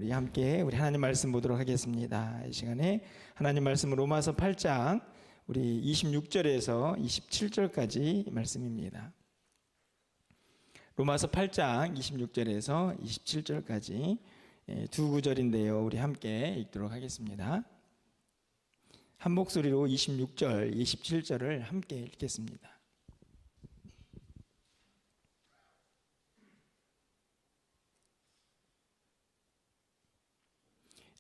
우리 함께 우리 하나님 말씀 보도록 하겠습니다. 이 시간에 하나님 말씀은 로마서 8장 우리 26절에서 27절까지 말씀입니다. 로마서 8장 26절에서 27절까지 두 구절인데요. 우리 함께 읽도록 하겠습니다. 한 목소리로 26절, 27절을 함께 읽겠습니다.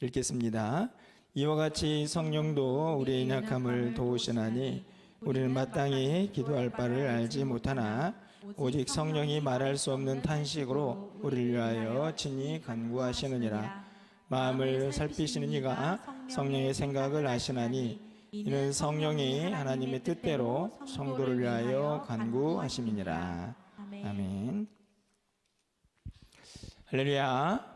읽겠습니다. 이와 같이 성령도 우리의 연약함을 도우시나니 우리는 마땅히 기도할 바를 알지 못하나 오직 성령이 말할 수 없는 탄식으로 우리를 위하여 친히 간구하시느니라. 마음을 살피시는 이가 성령의 생각을 아시나니 이는 성령이 하나님의 뜻대로 성도를 위하여 간구하심이니라. 아멘. 할렐루야.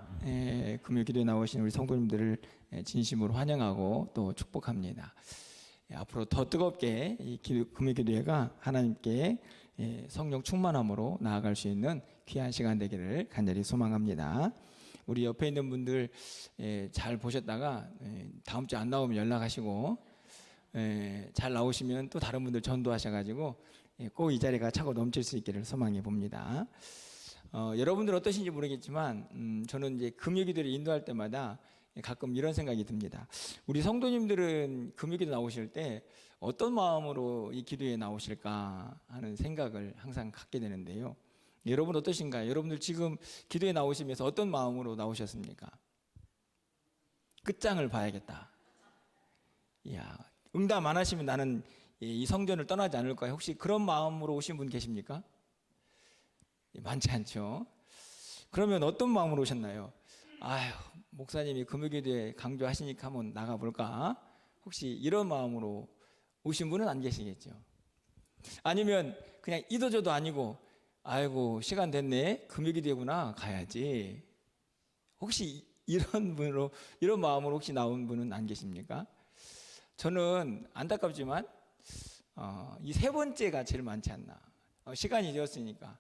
금요기도에 나오신 우리 성도님들을 진심으로 환영하고 또 축복합니다. 앞으로 더 뜨겁게 이 금요기도회가 하나님께 성령 충만함으로 나아갈 수 있는 귀한 시간 되기를 간절히 소망합니다. 우리 옆에 있는 분들 잘 보셨다가 다음 주 안 나오면 연락하시고 잘 나오시면 또 다른 분들 전도하셔가지고 꼭 이 자리가 차고 넘칠 수 있기를 소망해 봅니다. 여러분들 어떠신지 모르겠지만 저는 이제 금요기도를 인도할 때마다 가끔 이런 생각이 듭니다. 우리 성도님들은 금요기도 나오실 때 어떤 마음으로 이 기도에 나오실까 하는 생각을 항상 갖게 되는데요. 여러분 어떠신가요? 여러분들 지금 기도에 나오시면서 어떤 마음으로 나오셨습니까? 끝장을 봐야겠다. 이야, 응답 안 하시면 나는 이 성전을 떠나지 않을 거야. 혹시 그런 마음으로 오신 분 계십니까? 많지 않죠. 그러면 어떤 마음으로 오셨나요? 아휴, 목사님이 금요기도에 강조하시니까 한번 나가볼까? 혹시 이런 마음으로 오신 분은 안 계시겠죠. 아니면 그냥 이도저도 아니고 아이고 시간 됐네, 금요기도구나, 가야지. 혹시 이런 분으로, 이런 마음으로 혹시 나온 분은 안 계십니까? 저는 안타깝지만 이 세 번째가 제일 많지 않나. 시간이 되었으니까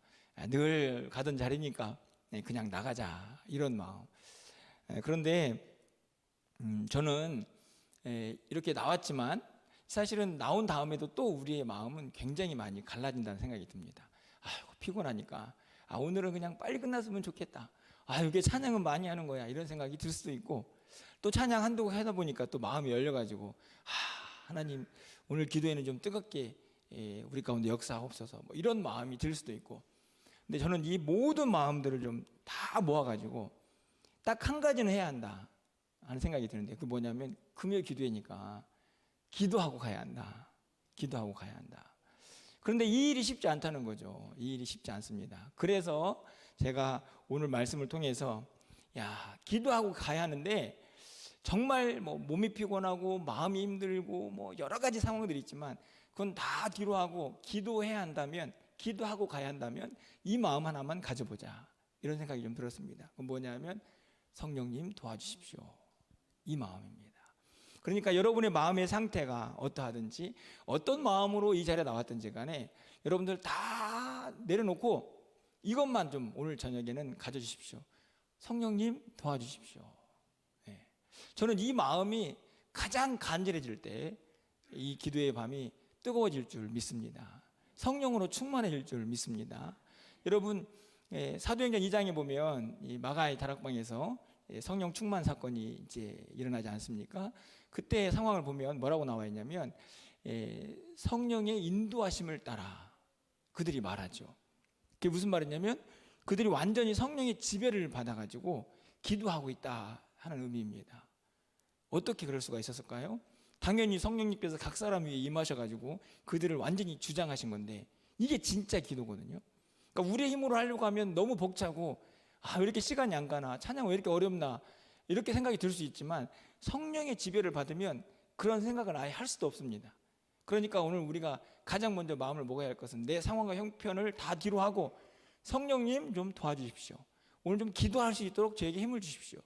늘 가던 자리니까 그냥 나가자, 이런 마음. 그런데 저는 이렇게 나왔지만 사실은 나온 다음에도 또 우리의 마음은 굉장히 많이 갈라진다는 생각이 듭니다. 아이고 피곤하니까 오늘은 그냥 빨리 끝났으면 좋겠다. 이게 찬양은 많이 하는 거야, 이런 생각이 들 수도 있고, 또 찬양 한두 하다 보니까 또 마음이 열려가지고 하나님 오늘 기도에는 좀 뜨겁게 우리 가운데 역사하옵소서, 뭐 이런 마음이 들 수도 있고. 근데 저는 이 모든 마음들을 좀 다 모아가지고 딱 한 가지는 해야 한다 하는 생각이 드는데, 그게 뭐냐면 금요 기도회니까 기도하고 가야 한다. 기도하고 가야 한다. 그런데 이 일이 쉽지 않다는 거죠. 이 일이 쉽지 않습니다. 그래서 제가 오늘 말씀을 통해서 기도하고 가야 하는데 정말 뭐 몸이 피곤하고 마음이 힘들고 뭐 여러 가지 상황들이 있지만 그건 다 뒤로 하고 기도해야 한다면, 기도하고 가야 한다면 이 마음 하나만 가져보자, 이런 생각이 좀 들었습니다. 그건 뭐냐면 성령님 도와주십시오, 이 마음입니다. 그러니까 여러분의 마음의 상태가 어떠하든지 어떤 마음으로 이 자리에 나왔든지 간에 여러분들 다 내려놓고 이것만 좀 오늘 저녁에는 가져주십시오. 성령님 도와주십시오. 저는 이 마음이 가장 간절해질 때 이 기도의 밤이 뜨거워질 줄 믿습니다. 성령으로 충만해질 줄 믿습니다. 여러분 사도행전 2장에 보면 이 마가의 다락방에서 성령 충만 사건이 이제 일어나지 않습니까? 그때 상황을 보면 뭐라고 나와 있냐면 성령의 인도하심을 따라 그들이 말하죠. 그게 무슨 말이냐면 그들이 완전히 성령의 지배를 받아가지고 기도하고 있다 하는 의미입니다. 어떻게 그럴 수가 있었을까요? 당연히 성령님께서 각 사람 위에 임하셔가지고 그들을 완전히 주장하신 건데, 이게 진짜 기도거든요. 그러니까 우리의 힘으로 하려고 하면 너무 벅차고 왜 이렇게 시간이 안 가나, 찬양 왜 이렇게 어렵나, 이렇게 생각이 들 수 있지만 성령의 지배를 받으면 그런 생각을 아예 할 수도 없습니다. 그러니까 오늘 우리가 가장 먼저 마음을 먹어야 할 것은 내 상황과 형편을 다 뒤로 하고 성령님 좀 도와주십시오, 오늘 좀 기도할 수 있도록 저에게 힘을 주십시오,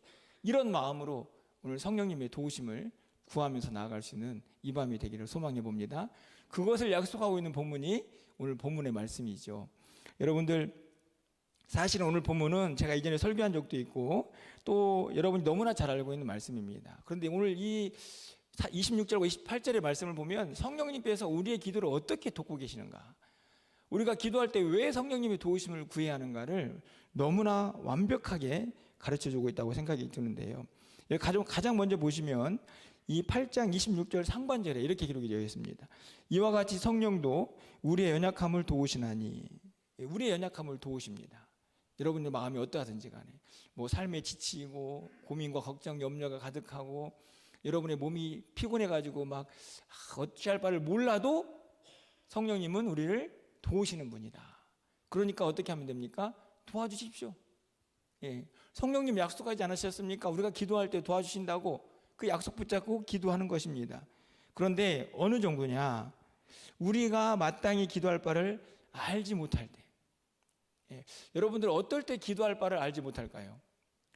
이런 마음으로 오늘 성령님의 도우심을 구하면서 나아갈 수 있는 이 밤이 되기를 소망해 봅니다. 그것을 약속하고 있는 본문이 오늘 본문의 말씀이죠. 여러분들 사실은 오늘 본문은 제가 이전에 설교한 적도 있고 또 여러분이 너무나 잘 알고 있는 말씀입니다. 그런데 오늘 이 26절과 28절의 말씀을 보면 성령님께서 우리의 기도를 어떻게 돕고 계시는가, 우리가 기도할 때 왜 성령님의 도우심을 구해야 하는가를 너무나 완벽하게 가르쳐주고 있다고 생각이 드는데요. 가장 먼저 보시면 이 8장 26절 상반절에 이렇게 기록이 되어 있습니다. 이와 같이 성령도 우리의 연약함을 도우시나니. 우리의 연약함을 도우십니다. 여러분의 마음이 어떠하든지 간에 뭐 삶에 지치고 고민과 걱정 염려가 가득하고 여러분의 몸이 피곤해가지고 막 어찌할 바를 몰라도 성령님은 우리를 도우시는 분이다. 그러니까 어떻게 하면 됩니까? 도와주십시오. 예. 성령님 약속하지 않으셨습니까? 우리가 기도할 때 도와주신다고 그 약속 붙잡고 기도하는 것입니다. 그런데 어느 정도냐? 우리가 마땅히 기도할 바를 알지 못할 때. 예. 여러분들 어떨 때 기도할 바를 알지 못할까요?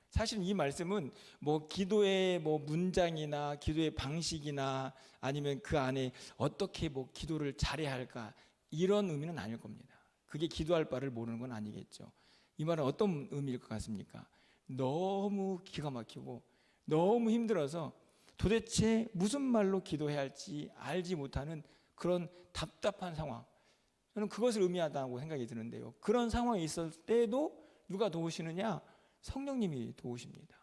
사실 이 말씀은 뭐 기도의 뭐 문장이나 기도의 방식이나 아니면 그 안에 어떻게 뭐 기도를 잘해야 할까 이런 의미는 아닐 겁니다. 그게 기도할 바를 모르는 건 아니겠죠. 이 말은 어떤 의미일 것 같습니까? 너무 기가 막히고 너무 힘들어서 도대체 무슨 말로 기도해야 할지 알지 못하는 그런 답답한 상황, 저는 그것을 의미하다고 생각이 드는데요. 그런 상황에 있을 때도 누가 도우시느냐? 성령님이 도우십니다.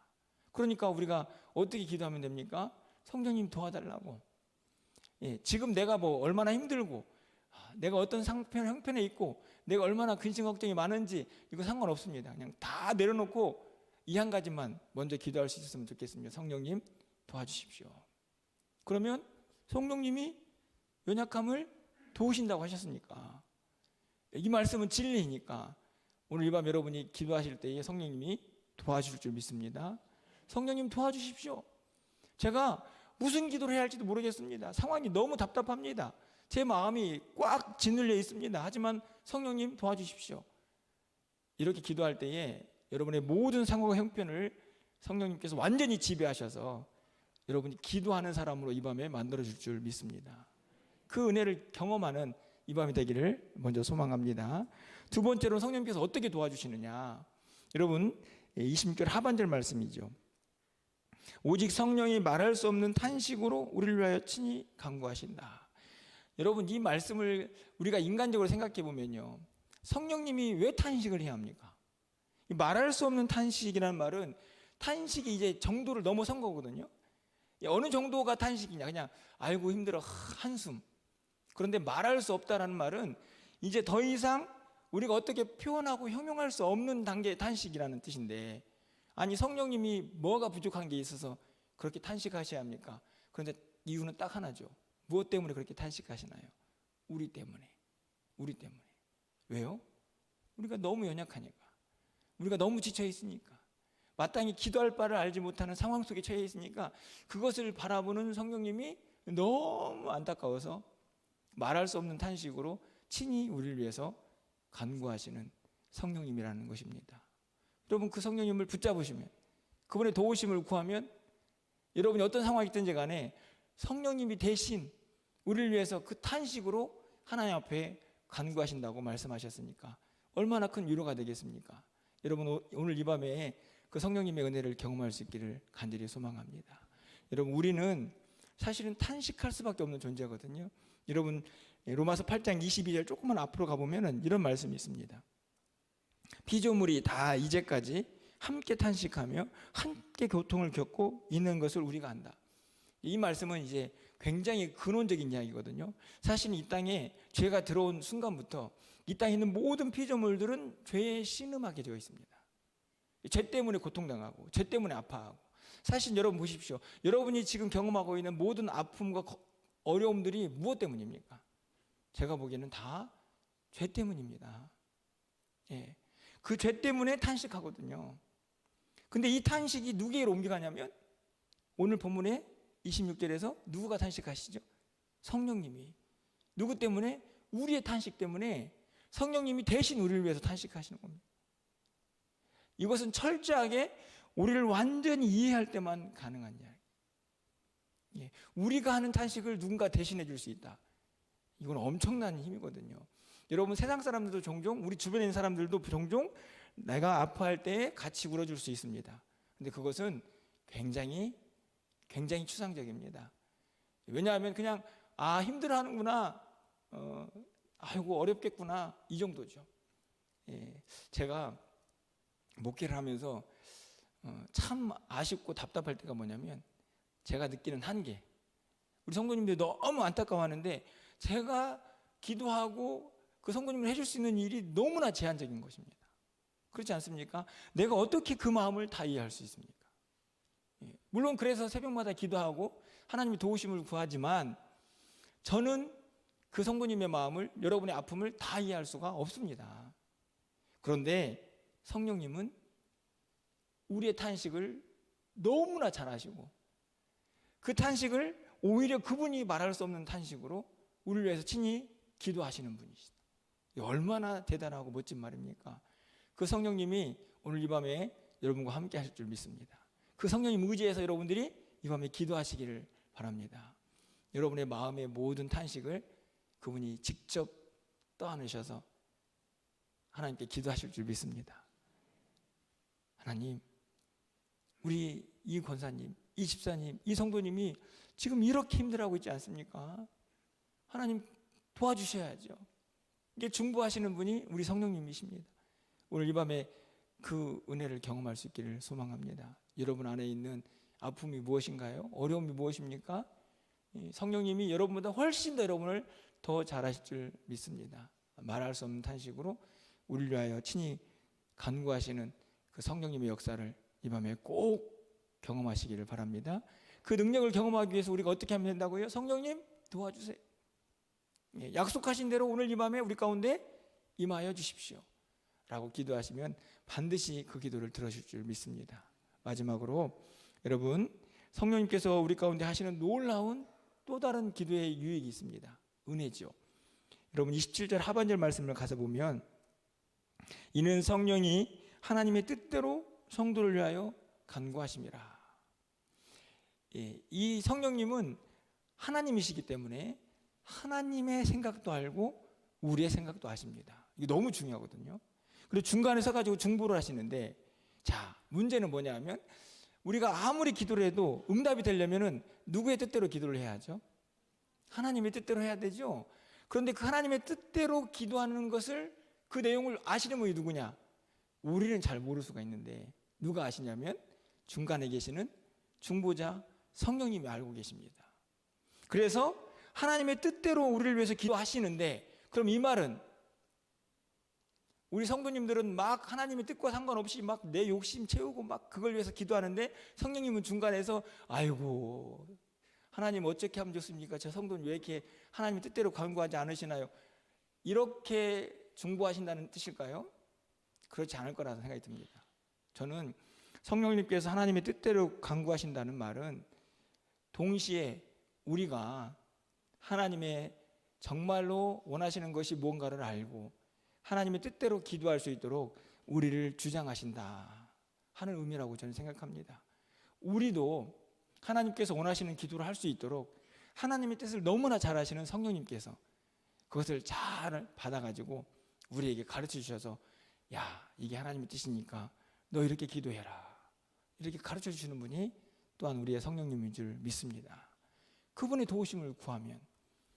그러니까 우리가 어떻게 기도하면 됩니까? 성령님 도와달라고. 예, 지금 내가 뭐 얼마나 힘들고 내가 어떤 형편에 있고 내가 얼마나 근심 걱정이 많은지 이거 상관없습니다. 그냥 다 내려놓고 이 한 가지만 먼저 기도할 수 있었으면 좋겠습니다. 성령님 도와주십시오. 그러면 성령님이 연약함을 도우신다고 하셨으니까 이 말씀은 진리니까 오늘 이 밤 여러분이 기도하실 때에 성령님이 도와주실 줄 믿습니다. 성령님 도와주십시오. 제가 무슨 기도를 해야 할지도 모르겠습니다. 상황이 너무 답답합니다. 제 마음이 꽉 짓눌려 있습니다. 하지만 성령님 도와주십시오. 이렇게 기도할 때에 여러분의 모든 상황과 형편을 성령님께서 완전히 지배하셔서 여러분이 기도하는 사람으로 이 밤에 만들어줄 줄 믿습니다. 그 은혜를 경험하는 이 밤이 되기를 먼저 소망합니다. 두 번째로 성령님께서 어떻게 도와주시느냐, 여러분 26절 하반절 말씀이죠. 오직 성령이 말할 수 없는 탄식으로 우리를 위하여 친히 간구하신다. 여러분 이 말씀을 우리가 인간적으로 생각해 보면요, 성령님이 왜 탄식을 해야 합니까? 말할 수 없는 탄식이라는 말은 탄식이 이제 정도를 넘어선 거거든요. 어느 정도가 탄식이냐, 그냥 아이고 힘들어 한숨. 그런데 말할 수 없다라는 말은 이제 더 이상 우리가 어떻게 표현하고 형용할 수 없는 단계의 탄식이라는 뜻인데, 아니 성령님이 뭐가 부족한 게 있어서 그렇게 탄식하셔야 합니까? 그런데 이유는 딱 하나죠. 무엇 때문에 그렇게 탄식하시나요? 우리 때문에. 우리 때문에. 왜요? 우리가 너무 연약하니까. 우리가 너무 지쳐 있으니까. 마땅히 기도할 바를 알지 못하는 상황 속에 처해 있으니까 그것을 바라보는 성령님이 너무 안타까워서 말할 수 없는 탄식으로 친히 우리를 위해서 간구하시는 성령님이라는 것입니다. 여러분 그 성령님을 붙잡으시면, 그분의 도우심을 구하면 여러분이 어떤 상황이 있든지 간에 성령님이 대신 우리를 위해서 그 탄식으로 하나님 앞에 간구하신다고 말씀하셨으니까 얼마나 큰 위로가 되겠습니까? 여러분 오늘 이 밤에 그 성령님의 은혜를 경험할 수 있기를 간절히 소망합니다. 여러분 우리는 사실은 탄식할 수밖에 없는 존재거든요. 여러분 로마서 8장 22절 조금만 앞으로 가보면 이런 말씀이 있습니다. 피조물이 다 이제까지 함께 탄식하며 함께 고통을 겪고 있는 것을 우리가 안다. 이 말씀은 이제 굉장히 근원적인 이야기거든요. 사실 이 땅에 죄가 들어온 순간부터 이 땅에 있는 모든 피조물들은 죄에 신음하게 되어 있습니다. 죄 때문에 고통당하고 죄 때문에 아파하고. 사실 여러분 보십시오. 여러분이 지금 경험하고 있는 모든 아픔과 어려움들이 무엇 때문입니까? 제가 보기에는 다 죄 때문입니다. 예. 그 죄 때문에 탄식하거든요. 근데 이 탄식이 누구에게로 옮겨가냐면 오늘 본문에 26절에서 누구가 탄식하시죠? 성령님이. 누구 때문에? 우리의 탄식 때문에 성령님이 대신 우리를 위해서 탄식하시는 겁니다. 이것은 철저하게 우리를 완전히 이해할 때만 가능한 이야기. 예, 우리가 하는 탄식을 누군가 대신해 줄 수 있다. 이건 엄청난 힘이거든요. 여러분 세상 사람들도 종종, 우리 주변에 있는 사람들도 종종 내가 아파할 때 같이 울어줄 수 있습니다. 근데 그것은 굉장히 추상적입니다. 왜냐하면 그냥 힘들어하는구나, 아이고 어렵겠구나, 이 정도죠. 제가 목회를 하면서 참 아쉽고 답답할 때가 뭐냐면, 제가 느끼는 한계, 우리 성도님들이 너무 안타까워하는데 제가 기도하고 그 성도님을 해줄 수 있는 일이 너무나 제한적인 것입니다. 그렇지 않습니까? 내가 어떻게 그 마음을 다 이해할 수 있습니까? 물론 그래서 새벽마다 기도하고 하나님의 도우심을 구하지만 저는 그 성도님의 마음을, 여러분의 아픔을 다 이해할 수가 없습니다. 그런데 성령님은 우리의 탄식을 너무나 잘 아시고, 그 탄식을 오히려 그분이 말할 수 없는 탄식으로 우리를 위해서 친히 기도하시는 분이시다. 얼마나 대단하고 멋진 말입니까? 그 성령님이 오늘 이 밤에 여러분과 함께 하실 줄 믿습니다. 그 성령님 의지해서 여러분들이 이 밤에 기도하시기를 바랍니다. 여러분의 마음의 모든 탄식을 그분이 직접 떠안으셔서 하나님께 기도하실 줄 믿습니다. 하나님, 우리 이 권사님, 이 집사님, 이 성도님이 지금 이렇게 힘들어하고 있지 않습니까? 하나님 도와주셔야죠. 이게 중보하시는 분이 우리 성령님이십니다. 오늘 이 밤에 그 은혜를 경험할 수 있기를 소망합니다. 여러분 안에 있는 아픔이 무엇인가요? 어려움이 무엇입니까? 성령님이 여러분보다 훨씬 더 여러분을 더 잘하실 줄 믿습니다. 말할 수 없는 탄식으로 우리를 위하여 친히 간구하시는 그 성령님의 역사를 이 밤에 꼭 경험하시기를 바랍니다. 그 능력을 경험하기 위해서 우리가 어떻게 하면 된다고요? 성령님 도와주세요. 약속하신 대로 오늘 이 밤에 우리 가운데 임하여 주십시오 라고 기도하시면 반드시 그 기도를 들으실 줄 믿습니다. 마지막으로 여러분, 성령님께서 우리 가운데 하시는 놀라운 또 다른 기도의 유익이 있습니다. 은혜죠. 여러분 27절 하반절 말씀을 가서 보면, 이는 성령이 하나님의 뜻대로 성도를 위하여 간구하심이라. 이 성령님은 하나님이시기 때문에 하나님의 생각도 알고 우리의 생각도 아십니다. 이게 너무 중요하거든요. 그리고 중간에 서가지고 중보를 하시는데, 자, 문제는 뭐냐 하면, 우리가 아무리 기도를 해도 응답이 되려면은 누구의 뜻대로 기도를 해야 하죠? 하나님의 뜻대로 해야 되죠. 그런데 그 하나님의 뜻대로 기도하는 것을, 그 내용을 아시는 분이 누구냐? 우리는 잘 모를 수가 있는데 누가 아시냐면 중간에 계시는 중보자 성령님이 알고 계십니다. 그래서 하나님의 뜻대로 우리를 위해서 기도하시는데, 그럼 이 말은 우리 성도님들은 막 하나님의 뜻과 상관없이 막 내 욕심 채우고 막 그걸 위해서 기도하는데, 성령님은 중간에서 아이고 하나님 어떻게 하면 좋습니까? 저 성도님 왜 이렇게 하나님의 뜻대로 간구하지 않으시나요? 이렇게 중보하신다는 뜻일까요? 그렇지 않을 거라는 생각이 듭니다. 저는 성령님께서 하나님의 뜻대로 간구하신다는 말은 동시에 우리가 하나님의 정말로 원하시는 것이 무언가를 알고 하나님의 뜻대로 기도할 수 있도록 우리를 주장하신다 하는 의미라고 저는 생각합니다. 우리도 하나님께서 원하시는 기도를 할 수 있도록 하나님의 뜻을 너무나 잘 아시는 성령님께서 그것을 잘 받아가지고 우리에게 가르쳐 주셔서, 야, 이게 하나님의 뜻이니까 너 이렇게 기도해라, 이렇게 가르쳐 주시는 분이 또한 우리의 성령님인 줄 믿습니다. 그분의 도우심을 구하면,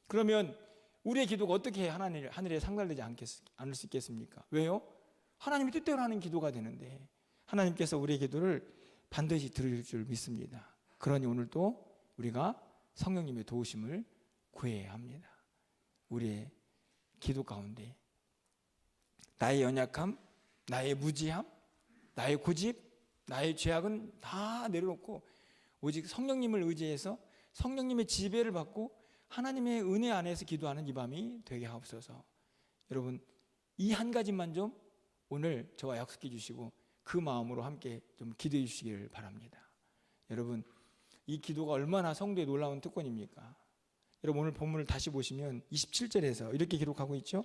그러면 우리의 기도가 어떻게 하늘에 상달되지 않을 수 있겠습니까? 왜요? 하나님의 뜻대로 하는 기도가 되는데 하나님께서 우리의 기도를 반드시 들으실 줄 믿습니다. 그러니 오늘도 우리가 성령님의 도우심을 구해야 합니다. 우리의 기도 가운데 나의 연약함, 나의 무지함, 나의 고집, 나의 죄악은 다 내려놓고 오직 성령님을 의지해서 성령님의 지배를 받고 하나님의 은혜 안에서 기도하는 이 밤이 되게 하옵소서. 여러분, 이 한 가지만 좀 오늘 저와 약속해 주시고 그 마음으로 함께 좀 기도해 주시기를 바랍니다. 여러분, 이 기도가 얼마나 성도의 놀라운 특권입니까? 여러분, 오늘 본문을 다시 보시면 27절에서 이렇게 기록하고 있죠.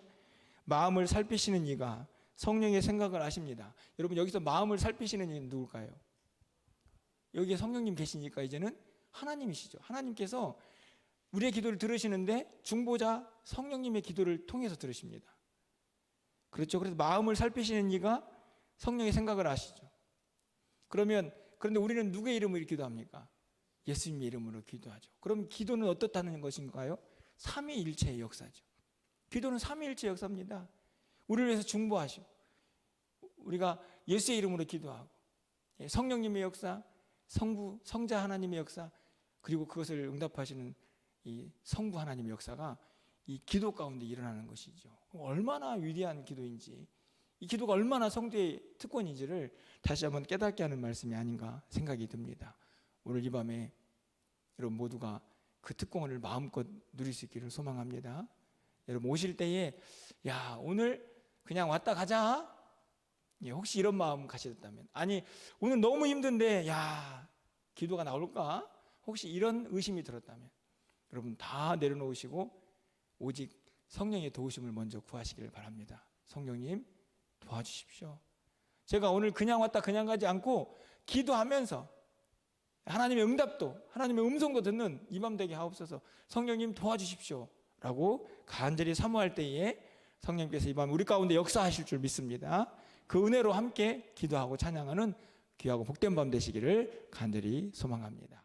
마음을 살피시는 이가 성령의 생각을 아십니다. 여러분, 여기서 마음을 살피시는 이는 누굴까요? 여기에 성령님 계시니까 이제는 하나님이시죠. 하나님께서 우리의 기도를 들으시는데 중보자 성령님의 기도를 통해서 들으십니다. 그렇죠. 그래서 마음을 살피시는 이가 성령의 생각을 아시죠. 그런데 우리는 누구의 이름으로 기도합니까? 예수님의 이름으로 기도하죠. 그럼 기도는 어떻다는 것인가요? 삼위일체의 역사죠. 기도는 삼위일체의 역사입니다. 우리를 위해서 중보하시고, 우리가 예수의 이름으로 기도하고, 성령님의 역사, 성부, 성자 하나님의 역사, 그리고 그것을 응답하시는 이 성부 하나님의 역사가 이 기도 가운데 일어나는 것이죠. 얼마나 위대한 기도인지, 이 기도가 얼마나 성도의 특권인지를 다시 한번 깨닫게 하는 말씀이 아닌가 생각이 듭니다. 오늘 이 밤에 여러분 모두가 그 특권을 마음껏 누릴 수 있기를 소망합니다. 여러분 오실 때에 오늘 그냥 왔다 가자, 혹시 이런 마음 가셨다면, 아니 오늘 너무 힘든데 기도가 나올까, 혹시 이런 의심이 들었다면, 여러분 다 내려놓으시고 오직 성령의 도우심을 먼저 구하시기를 바랍니다. 성령님 도와주십시오. 제가 오늘 그냥 왔다 그냥 가지 않고 기도하면서 하나님의 응답도, 하나님의 음성도 듣는 이 밤 되게 하옵소서. 성령님 도와주십시오 라고 간절히 사모할 때에 성령님께서 이 밤 우리 가운데 역사하실 줄 믿습니다. 그 은혜로 함께 기도하고 찬양하는 귀하고 복된 밤 되시기를 간절히 소망합니다.